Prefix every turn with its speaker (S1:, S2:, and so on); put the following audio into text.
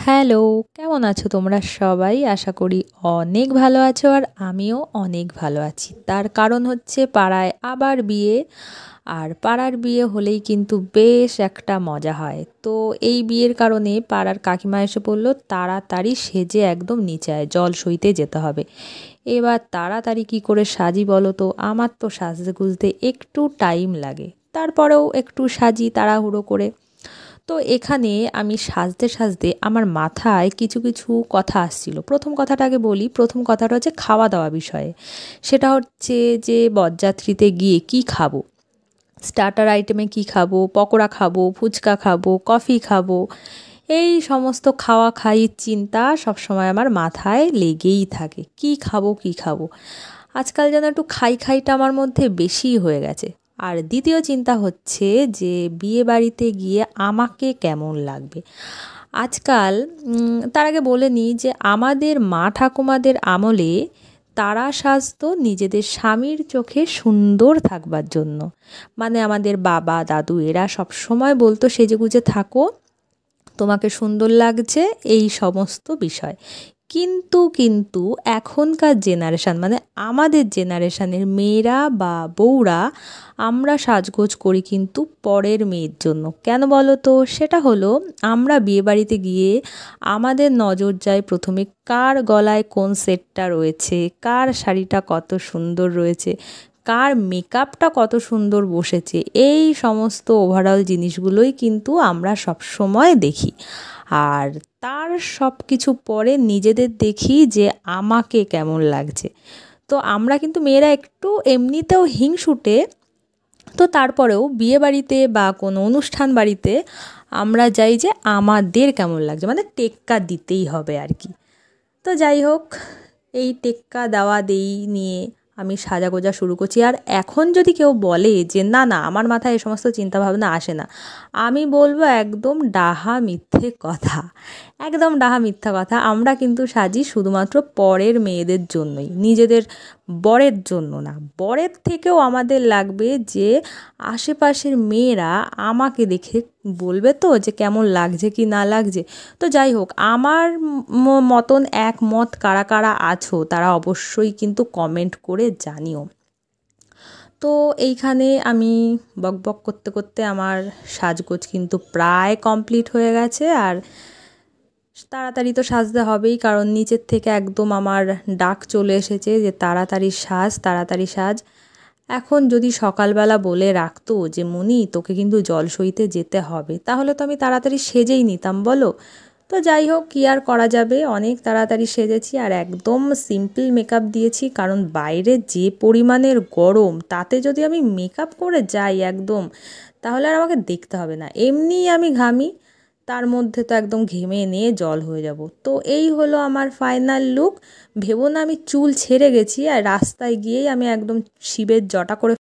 S1: Hello, কেমন আছো তোমরা সবাই? আশা করি অনেক ভালো আছো আর আমিও অনেক ভালো আছি। তার কারণ হচ্ছে পাড়ায় আবার বিয়ে, আর পাড়ার বিয়ে হলেই কিন্তু বেশ একটা মজা হয়। তো এই বিয়ের কারণে পাড়ার কাকিমা এসে বলল তাড়াতাড়ি সেজে একদম নিচে আয়, জল সইতে যেতে হবে। এবার তাড়াতাড়ি কি করে সাজি বলো তো? আমার তো সাজতে গুজতে একটু টাইম লাগে, তারপরেও একটু সাজি তাড়াহুড়ো করে। তো এখানে আমি সাজতে সাজতে আমার মাথায় কিছু কিছু কথা আসছিল। প্রথম কথাটা আগে বলি, প্রথম কথাটা হচ্ছে খাওয়া দাওয়া বিষয়ে। সেটা হচ্ছে যে বরযাত্রীতে গিয়ে কি খাবো, স্টার্টার আইটেমে কি খাবো, পকোড়া খাবো, ফুচকা খাবো, কফি খাবো, এই সমস্ত খাওয়া খাইয়ের চিন্তা সবসময় আমার মাথায় লেগেই থাকে। কি খাবো কি খাবো, আজকাল যেন একটু খাই খাইটা আমার মধ্যে বেশিই হয়ে গেছে। আর দ্বিতীয় চিন্তা হচ্ছে যে বিয়ে বাড়িতে গিয়ে আমাকে কেমন লাগবে। আজকাল তার আগে বলে নিই যে আমাদের মা ঠাকুমাদের আমলে তারা সাজতো নিজেদের স্বামীর চোখে সুন্দর থাকবার জন্য। মানে আমাদের বাবা দাদু এরা সব সময় বলতো সেজেগুজে থাকো, তোমাকে সুন্দর লাগছে, এই সমস্ত বিষয়। কিন্তু এখনকার জেনারেশান, মানে আমাদের জেনারেশানের মেয়েরা বা বউরা, আমরা সাজগোজ করি কিন্তু পরের মেয়ের জন্য। কেন বলো তো? সেটা হলো, আমরা বিয়েবাড়িতে গিয়ে আমাদের নজর যায় প্রথমে কার গলায় কোন সেটটা রয়েছে, কার শাড়িটা কত সুন্দর রয়েছে, কার মেকআপটা কত সুন্দর বসেছে, এই সমস্ত ওভারঅল জিনিসগুলোই কিন্তু আমরা সব সময় দেখি। আর তার সব কিছু পরে নিজেদের দেখি যে আমাকে কেমন লাগছে। তো আমরা কিন্তু মেয়েরা একটু এমনিতেও হিংসুটে। তো তারপরেও বিয়ে বাড়িতে বা কোনো অনুষ্ঠান বাড়িতে আমরা যাই যে আমাদের কেমন লাগছে, মানে টেক্কা দিতেই হবে আর কি। তো যাই হোক, এই টেক্কা দেওয়া দেই নিয়ে আমি সাজাগোজা শুরু করছি। আর এখন যদি কেউ বলে যে না না আমার মাথায় এ সমস্ত চিন্তাভাবনা আসে না, আমি বলবো একদম ডাহা মিথ্যে কথা, একদম ডাহা মিথ্যা কথা। আমরা কিন্তু সাজি শুধুমাত্র পরের মেয়েদের জন্যই, নিজেদের বরের জন্য না। বরের থেকেও আমাদের লাগবে যে আশেপাশের মেয়েরা আমাকে দেখে বলবে তো যে কেমন লাগছে কি না লাগছে। তো যাই হোক, আমার মতন একমত কারা কারা আছো তারা অবশ্যই কিন্তু কমেন্ট করে জানিও। তো এইখানে আমি বকবক করতে করতে আমার সাজগোজ কিন্তু প্রায় কমপ্লিট হয়ে গেছে। আর তাড়াতাড়ি তো সাজতে হবেই, কারণ নিচের থেকে একদম আমার ডাক চলে এসেছে যে তাড়াতাড়ি সাজ তাড়াতাড়ি সাজ। এখন যদি সকালবেলা বলে রাখতো যে মনি তোকে কিন্তু জল সইতে যেতে হবে, তাহলে তো আমি তাড়াতাড়ি সেজেই নিতাম বলো। তো যাই হোক, কী আর করা যাবে, অনেক তাড়াতাড়ি সেজেছি আর একদম সিম্পল মেকআপ দিয়েছি, কারণ বাইরে যে পরিমাণের গরম, তাতে যদি আমি মেকআপ করে যাই একদম, তাহলে আর আমাকে দেখতে হবে না। এমনিই আমি ঘামি, তার মধ্যে তো একদম ঘেমে নিয়ে জল হয়ে যাব। তো এই হলো আমার ফাইনাল লুক। ভেবো না আমি চুল ছেড়ে গেছি, আর রাস্তায় গিয়েই আমি একদম শিবের জটা করে